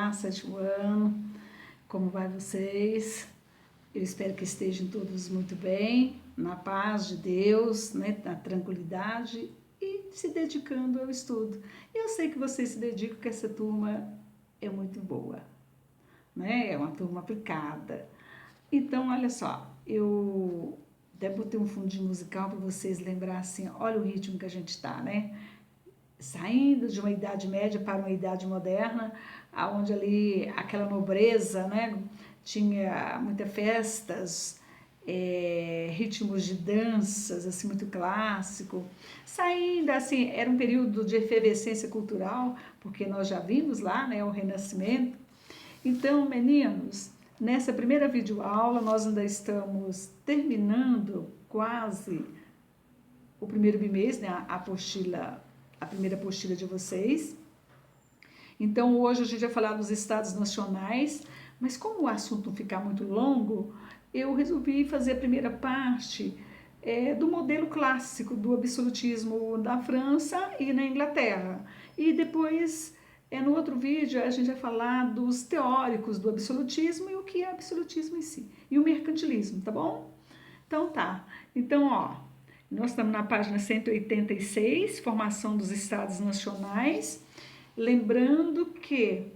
Olá, sétimo ano, como vai vocês? Eu espero que estejam todos muito bem, na paz de Deus, né, na tranquilidade e se dedicando ao estudo. Eu sei que vocês se dedicam, que essa turma é muito boa, né? É uma turma aplicada. Então, olha só, eu até botei um fundinho musical para vocês lembrarem assim, olha o ritmo que a gente está, né? Saindo de uma idade média para uma idade moderna, aonde ali aquela nobreza, né, tinha muitas festas, ritmos de danças, assim, muito clássico. Saindo, assim, era um período de efervescência cultural, porque nós já vimos lá, né, o Renascimento. Então, meninos, nessa primeira videoaula, nós ainda estamos terminando quase o primeiro bimestre, né, a primeira apostila de vocês. Então, hoje a gente vai falar dos estados nacionais, mas como o assunto não ficar muito longo, eu resolvi fazer a primeira parte do modelo clássico do absolutismo da França e na Inglaterra. E depois, no outro vídeo, a gente vai falar dos teóricos do absolutismo e o que é absolutismo em si. E o mercantilismo, tá bom? Então tá. Então, ó, nós estamos na página 186, formação dos estados nacionais. Lembrando que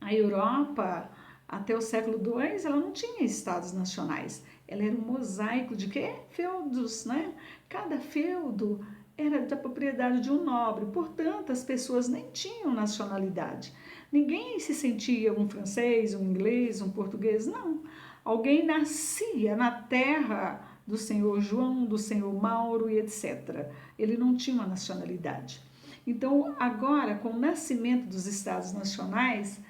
a Europa, até o século II, ela não tinha estados nacionais. Ela era um mosaico de quê? Feudos, né? Cada feudo era da propriedade de um nobre, portanto, as pessoas nem tinham nacionalidade. Ninguém se sentia um francês, um inglês, um português, não. Alguém nascia na terra do senhor João, do senhor Mauro e etc. Ele não tinha uma nacionalidade. Então, agora, com o nascimento dos estados nacionais,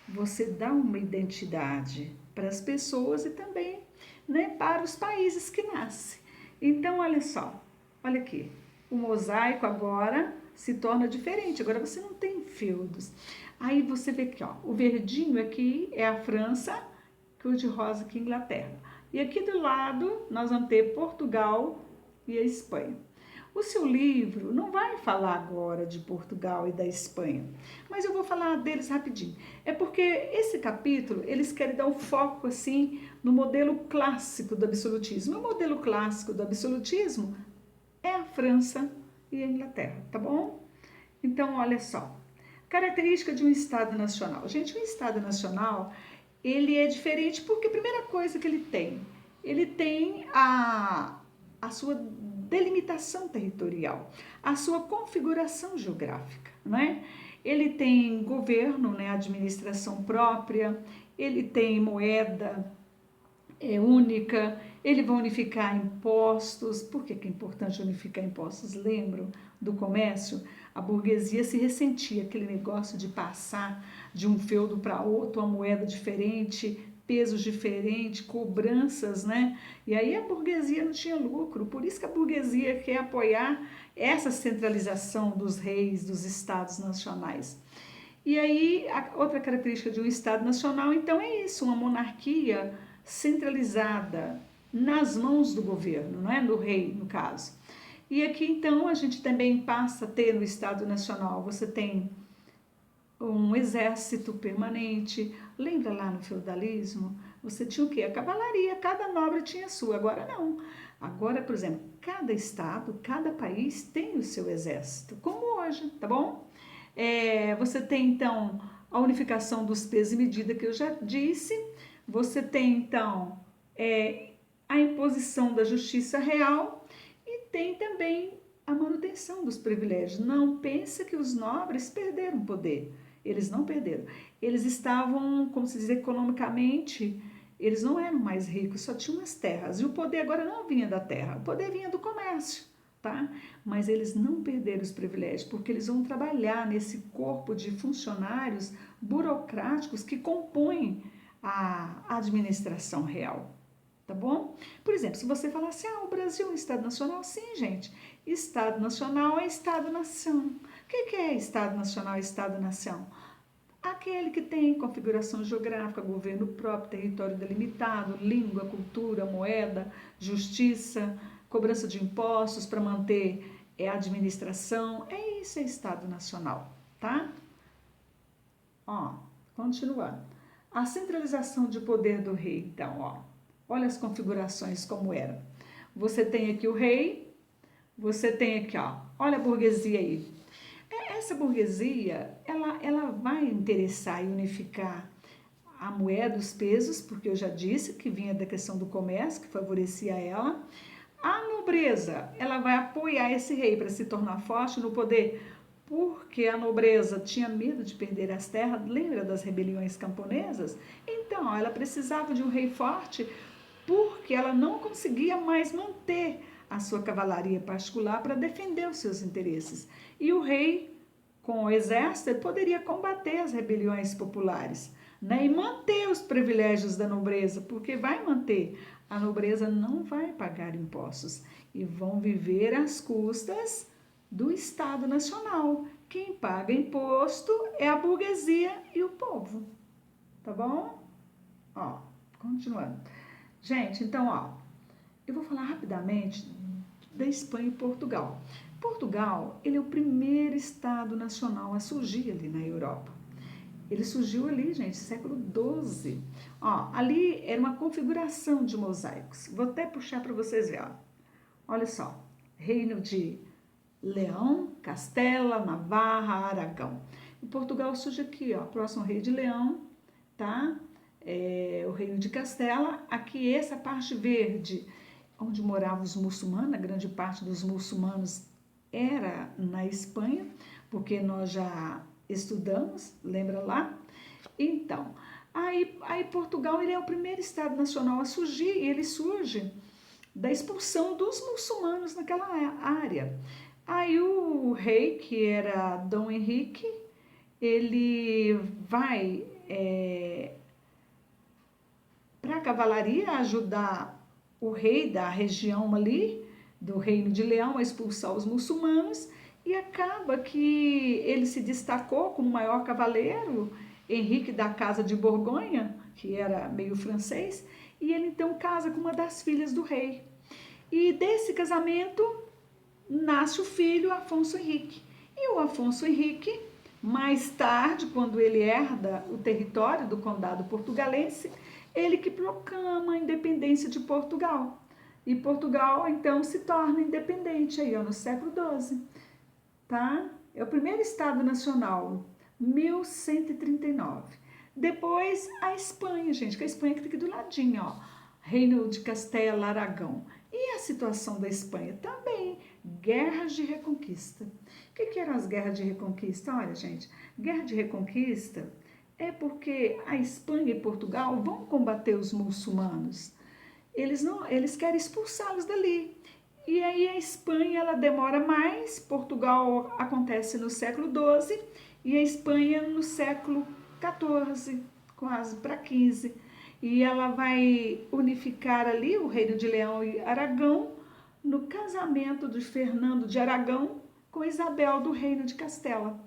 você dá uma identidade para as pessoas e também, né, para os países que nascem. Então, olha só, olha aqui, o mosaico agora se torna diferente, agora você não tem feudos. Aí você vê aqui, ó, o verdinho aqui é a França, que o de rosa aqui é a Inglaterra. E aqui do lado nós vamos ter Portugal e a Espanha. O seu livro não vai falar agora de Portugal e da Espanha, mas eu vou falar deles rapidinho. É porque esse capítulo, eles querem dar o foco assim no modelo clássico do absolutismo. O modelo clássico do absolutismo é a França e a Inglaterra, tá bom? Então, olha só. Característica de um Estado nacional. Gente, um Estado nacional, ele é diferente porque a primeira coisa que ele tem a sua delimitação territorial, a sua configuração geográfica, né? Ele tem governo, né, administração própria, ele tem moeda única, ele vai unificar impostos. Por que é importante unificar impostos? Lembram do comércio? A burguesia se ressentia, aquele negócio de passar de um feudo para outro, uma moeda diferente, pesos diferentes, cobranças, né? E aí a burguesia não tinha lucro, por isso que a burguesia quer apoiar essa centralização dos reis, dos estados nacionais. E aí, outra característica de um Estado nacional, então, é isso, uma monarquia centralizada nas mãos do governo, não é? Do rei, no caso. E aqui, então, a gente também passa a ter no Estado Nacional, você tem um exército permanente. Lembra lá no feudalismo? Você tinha o quê? A cavalaria, cada nobre tinha a sua. Agora não. Agora, por exemplo, cada estado, cada país tem o seu exército, como hoje, tá bom? Você tem, então, a unificação dos pesos e medida que eu já disse. Você tem, então, a imposição da justiça real e tem também a manutenção dos privilégios. Não pensa que os nobres perderam poder. Eles não perderam. Eles estavam, como se diz, economicamente, eles não eram mais ricos, só tinham as terras. E o poder agora não vinha da terra, o poder vinha do comércio. Tá? Mas eles não perderam os privilégios, porque eles vão trabalhar nesse corpo de funcionários burocráticos que compõem a administração real, tá bom? Por exemplo, se você falar assim, o Brasil é um Estado Nacional, sim, gente, Estado Nacional é Estado-nação. O que é Estado Nacional e Estado-nação? Aquele que tem configuração geográfica, governo próprio, território delimitado, língua, cultura, moeda, justiça, cobrança de impostos para manter a administração. É isso, é Estado Nacional, tá? Ó, continuando. A centralização de poder do rei, então, ó. Olha as configurações como era. Você tem aqui o rei, você tem aqui, ó. Olha a burguesia aí. Essa burguesia, ela vai interessar e unificar a moeda, os pesos, porque eu já disse que vinha da questão do comércio, que favorecia ela. A nobreza, ela vai apoiar esse rei para se tornar forte no poder, porque a nobreza tinha medo de perder as terras, lembra das rebeliões camponesas? Então, ela precisava de um rei forte, porque ela não conseguia mais manter a sua cavalaria particular para defender os seus interesses. E o rei, com o exército, ele poderia combater as rebeliões populares, né? E manter os privilégios da nobreza, porque vai manter. A nobreza não vai pagar impostos e vão viver às custas do Estado Nacional. Quem paga imposto é a burguesia e o povo. Tá bom? Ó, continuando. Gente, então, ó, eu vou falar rapidamente da Espanha e Portugal. Portugal, ele é o primeiro Estado nacional a surgir ali na Europa. Ele surgiu ali, gente, século XII. Ó, ali era uma configuração de mosaicos. Vou até puxar para vocês verem. Olha só, reino de Leão, Castela, Navarra, Aragão. E Portugal surge aqui, ó, próximo rei de Leão, tá? O reino de Castela. Aqui essa parte verde, onde moravam os muçulmanos, a grande parte dos muçulmanos era na Espanha, porque nós já estudamos, lembra lá? Então, aí Portugal ele é o primeiro Estado nacional a surgir, e ele surge da expulsão dos muçulmanos naquela área. Aí o rei, que era Dom Henrique, ele vai para a cavalaria ajudar o rei da região ali, do reino de Leão, a expulsar os muçulmanos, e acaba que ele se destacou como maior cavaleiro, Henrique da Casa de Borgonha, que era meio francês, e ele então casa com uma das filhas do rei. E desse casamento nasce o filho Afonso Henrique. E o Afonso Henrique, mais tarde, quando ele herda o território do condado portugalense, ele que proclama a independência de Portugal. E Portugal, então, se torna independente aí, ó, no século XII. Tá? É o primeiro Estado Nacional, 1139. Depois, a Espanha, gente, que a Espanha fica aqui do ladinho, ó. Reino de Castela, Aragão. E a situação da Espanha? Também, guerras de reconquista. O que eram as guerras de reconquista? Olha, gente, guerra de reconquista é porque a Espanha e Portugal vão combater os muçulmanos. Eles querem expulsá-los dali. E aí a Espanha ela demora mais, Portugal acontece no século XII e a Espanha no século XIV, quase para XV. E ela vai unificar ali o Reino de Leão e Aragão no casamento de Fernando de Aragão com Isabel do Reino de Castela.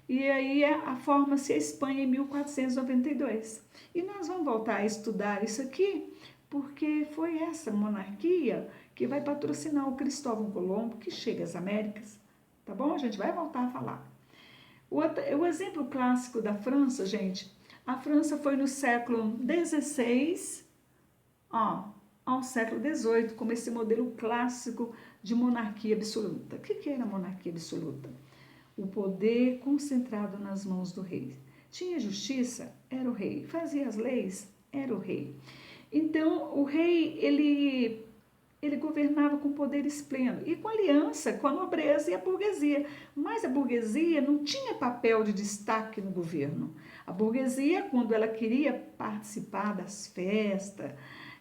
E aí forma-se a Espanha em 1492. E nós vamos voltar a estudar isso aqui, porque foi essa monarquia que vai patrocinar o Cristóvão Colombo, que chega às Américas. Tá bom? A gente vai voltar a falar. O exemplo clássico da França, gente, a França foi no século XVI, ao século XVIII, como esse modelo clássico de monarquia absoluta. O que era monarquia absoluta? O poder concentrado nas mãos do rei. Tinha justiça? Era o rei. Fazia as leis? Era o rei. Então, o rei, ele governava com poderes plenos e com aliança com a nobreza e a burguesia. Mas a burguesia não tinha papel de destaque no governo. A burguesia, quando ela queria participar das festas,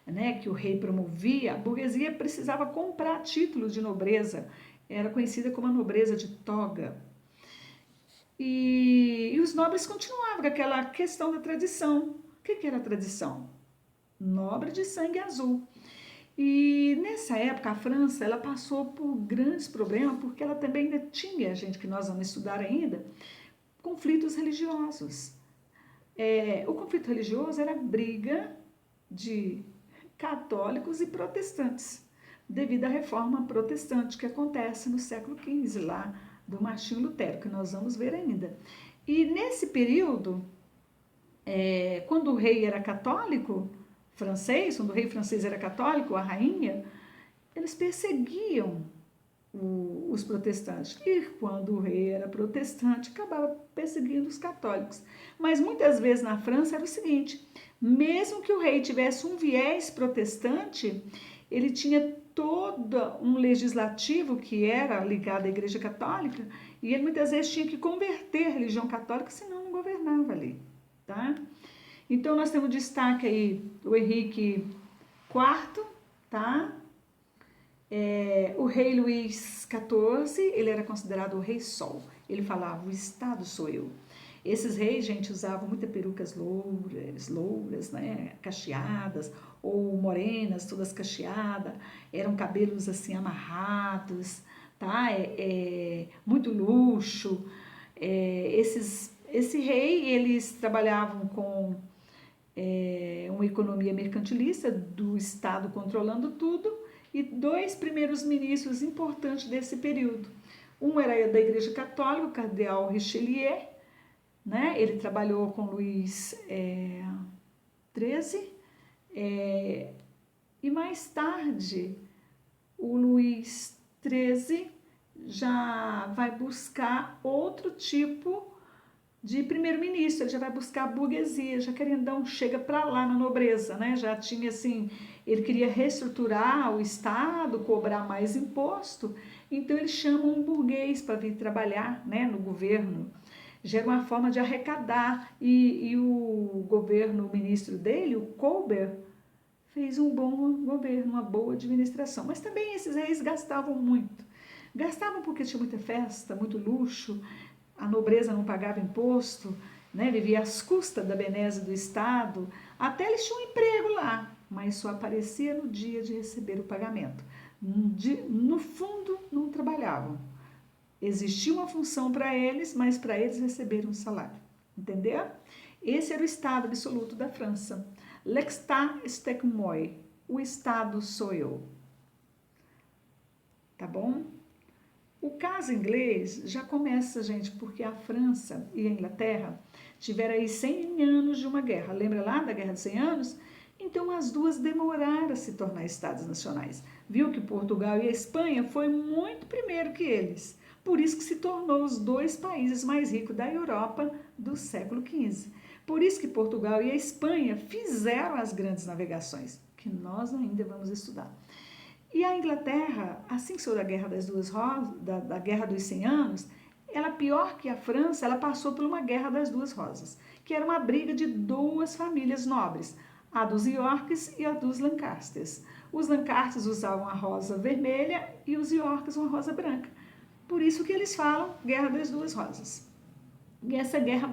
né, que o rei promovia, a burguesia precisava comprar títulos de nobreza. Era conhecida como a nobreza de toga. E os nobres continuavam com aquela questão da tradição. O que era a tradição? Nobre de sangue azul. E nessa época a França ela passou por grandes problemas porque ela também ainda tinha, gente, que nós vamos estudar ainda, conflitos religiosos. O conflito religioso era a briga de católicos e protestantes, devido à reforma protestante que acontece no século XV, lá do Martinho Lutero, que nós vamos ver ainda. E nesse período, quando o rei era católico, francês, quando o rei francês era católico, a rainha, eles perseguiam os protestantes. E quando o rei era protestante, acabava perseguindo os católicos. Mas muitas vezes na França era o seguinte, mesmo que o rei tivesse um viés protestante, ele tinha todo um legislativo que era ligado à Igreja Católica e ele muitas vezes tinha que converter a religião católica, senão não governava ali, tá? Então nós temos destaque aí o Henrique IV, tá? O rei Luís XIV, ele era considerado o rei sol. Ele falava, o Estado sou eu. Esses reis, gente, usavam muitas perucas louras, né, cacheadas, ou morenas, todas cacheadas, eram cabelos assim amarrados, tá? Muito luxo. Esse rei, eles trabalhavam com uma economia mercantilista, do Estado controlando tudo, e dois primeiros ministros importantes desse período. Um era da Igreja Católica, o cardeal Richelieu, né? Ele trabalhou com Luís XIII, e mais tarde o Luís XIII já vai buscar outro tipo de primeiro-ministro, ele já vai buscar a burguesia, já querendo dar um chega para lá na nobreza, né? Já tinha assim, ele queria reestruturar o Estado, cobrar mais imposto, então ele chama um burguês para vir trabalhar, né, no governo. Já era uma forma de arrecadar, e o governo, o ministro dele, o Colbert, fez um bom governo, uma boa administração. Mas também esses reis gastavam muito. Gastavam porque tinha muita festa, muito luxo, a nobreza não pagava imposto, né? Vivia às custas da benesse do Estado, até eles tinham um emprego lá, mas só aparecia no dia de receber o pagamento. No fundo, não trabalhavam. Existia uma função para eles, mas para eles receberam um salário. Entendeu? Esse era o Estado absoluto da França. L'État c'est moi. O Estado sou eu. Tá bom? O caso inglês já começa, gente, porque a França e a Inglaterra tiveram aí 100 anos de uma guerra. Lembra lá da Guerra dos 100 Anos? Então as duas demoraram a se tornar estados nacionais. Viu que Portugal e a Espanha foi muito primeiro que eles. Por isso que se tornou os dois países mais ricos da Europa do século XV. Por isso que Portugal e a Espanha fizeram as grandes navegações, que nós ainda vamos estudar. E a Inglaterra, assim que saiu da Guerra das Duas Rosas, da Guerra dos 100 Anos, ela, pior que a França, ela passou por uma Guerra das Duas Rosas, que era uma briga de duas famílias nobres, a dos Yorks e a dos Lancasters. Os Lancasters usavam a rosa vermelha e os Yorks uma rosa branca. Por isso que eles falam Guerra das Duas Rosas. E essa guerra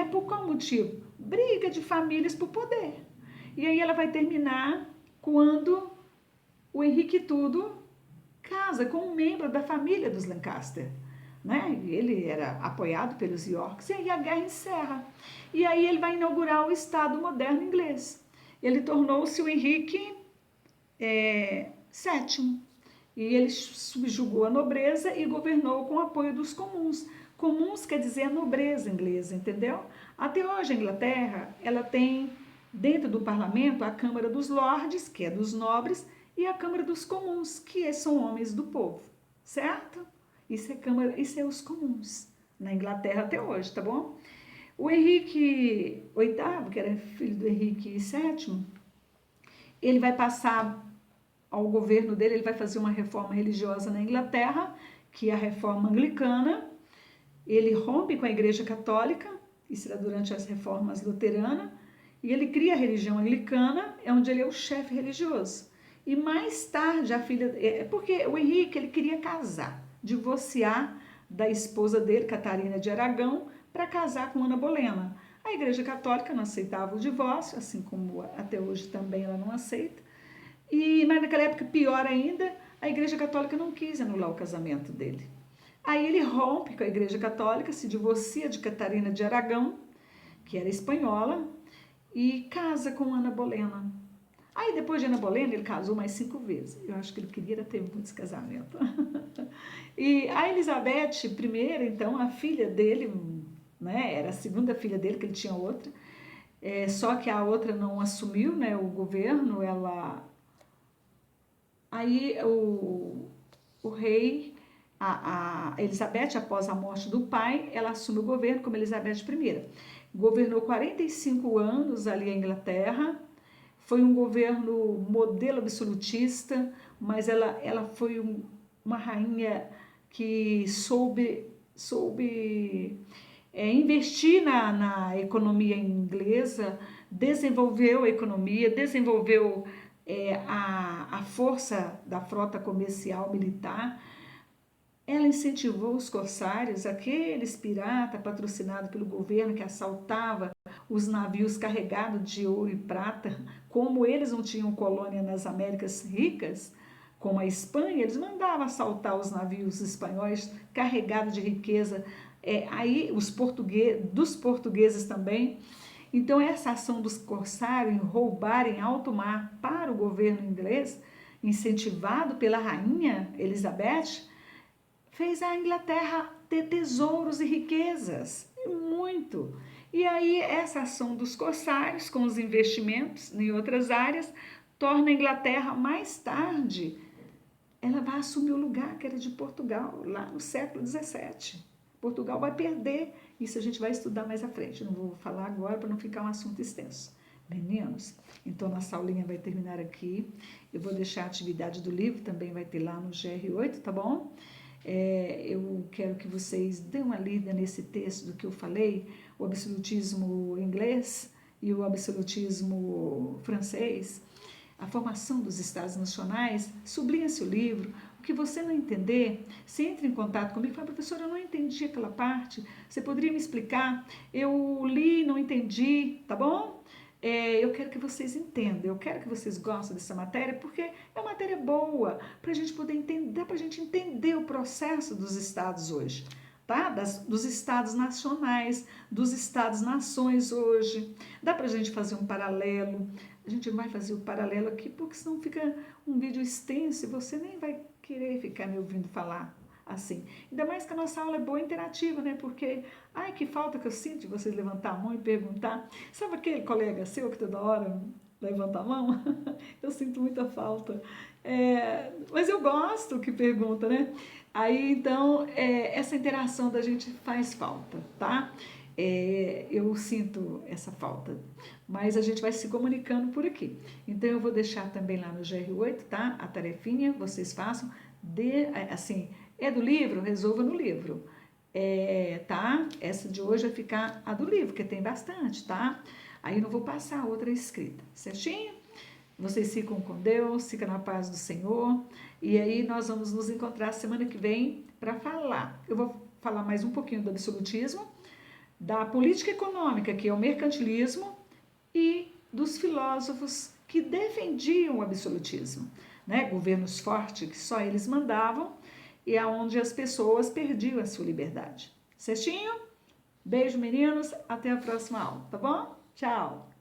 é por qual motivo? Briga de famílias por poder. E aí ela vai terminar quando o Henrique Tudo casa com um membro da família dos Lancaster, né? Ele era apoiado pelos Yorks, e aí a guerra encerra. E aí ele vai inaugurar o Estado moderno inglês. Ele tornou-se o Henrique VII. E ele subjugou a nobreza e governou com o apoio dos comuns. Comuns quer dizer a nobreza inglesa, entendeu? Até hoje a Inglaterra, ela tem dentro do parlamento a Câmara dos Lordes, que é dos nobres, e a Câmara dos Comuns, que são homens do povo, certo? Isso é os comuns, na Inglaterra até hoje, tá bom? O Henrique VIII, que era filho do Henrique VII, ele vai passar ao governo dele, ele vai fazer uma reforma religiosa na Inglaterra, que é a reforma anglicana. Ele rompe com a Igreja Católica, isso era durante as reformas luteranas, e ele cria a religião anglicana, onde ele é o chefe religioso. E mais tarde a filha... Porque o Henrique, ele queria casar, divorciar da esposa dele, Catarina de Aragão, para casar com Ana Bolena. A Igreja Católica não aceitava o divórcio, assim como até hoje também ela não aceita. Mas naquela época, pior ainda, a Igreja Católica não quis anular o casamento dele. Aí ele rompe com a Igreja Católica, se divorcia de Catarina de Aragão, que era espanhola, e casa com Ana Bolena. Aí depois de Ana Bolena, ele casou mais 5 vezes. Eu acho que ele queria ter muitos casamentos. E a Elizabeth I, então, a filha dele, né? Era a segunda filha dele, que ele tinha outra. Só que a outra não assumiu, né, o governo, aí o rei, a Elizabeth, após a morte do pai, ela assume o governo como Elizabeth I. Governou 45 anos ali a Inglaterra, foi um governo modelo absolutista, mas ela foi uma rainha que soube investir na economia inglesa, desenvolveu a economia, desenvolveu a força da frota comercial militar. Ela incentivou os corsários, aqueles piratas patrocinados pelo governo que assaltava os navios carregados de ouro e prata. Como eles não tinham colônia nas Américas ricas, como a Espanha, eles mandavam assaltar os navios espanhóis carregados de riqueza. Aí dos portugueses também. Então essa ação dos corsários em roubarem alto mar para o governo inglês, incentivado pela rainha Elizabeth, fez a Inglaterra ter tesouros e riquezas, muito. E aí essa ação dos corsários com os investimentos em outras áreas torna a Inglaterra mais tarde, ela vai assumir o lugar que era de Portugal, lá no século XVII. Portugal vai perder, isso a gente vai estudar mais à frente, não vou falar agora para não ficar um assunto extenso. Meninos, então nossa aulinha vai terminar aqui, eu vou deixar a atividade do livro, também vai ter lá no GR8, tá bom? Eu quero que vocês dêem uma lida nesse texto do que eu falei, o absolutismo inglês e o absolutismo francês, a formação dos Estados Nacionais. Sublinhe-se o livro. O que você não entender, se entre em contato comigo e fala: professora, eu não entendi aquela parte, você poderia me explicar? Eu li e não entendi, tá bom? Eu quero que vocês entendam, eu quero que vocês gostem dessa matéria, porque é uma matéria boa, para a gente poder entender, para a gente entender o processo dos estados hoje, tá? Dos estados nacionais, dos estados-nações hoje. Dá para a gente fazer um paralelo, a gente vai fazer o paralelo aqui, porque senão fica um vídeo extenso e você nem vai querer ficar me ouvindo falar assim. Ainda mais que a nossa aula é boa e interativa, né? Porque, ai, que falta que eu sinto de vocês levantar a mão e perguntar. Sabe aquele colega seu que toda hora levanta a mão? Eu sinto muita falta. Mas eu gosto que pergunta, né? Aí, então, essa interação da gente faz falta, tá? Eu sinto essa falta, mas a gente vai se comunicando por aqui. Então, eu vou deixar também lá no GR8, tá? A tarefinha, vocês façam, assim, do livro? Resolva no livro. Tá? Essa de hoje vai ficar a do livro, que tem bastante, tá? Aí eu não vou passar outra escrita, certinho? Vocês ficam com Deus, ficam na paz do Senhor. E aí nós vamos nos encontrar semana que vem para falar. Eu vou falar mais um pouquinho do absolutismo, da política econômica, que é o mercantilismo, e dos filósofos que defendiam o absolutismo, né? Governos fortes que só eles mandavam, e aonde as pessoas perdiam a sua liberdade. Certinho? Beijo, meninos. Até a próxima aula, tá bom? Tchau!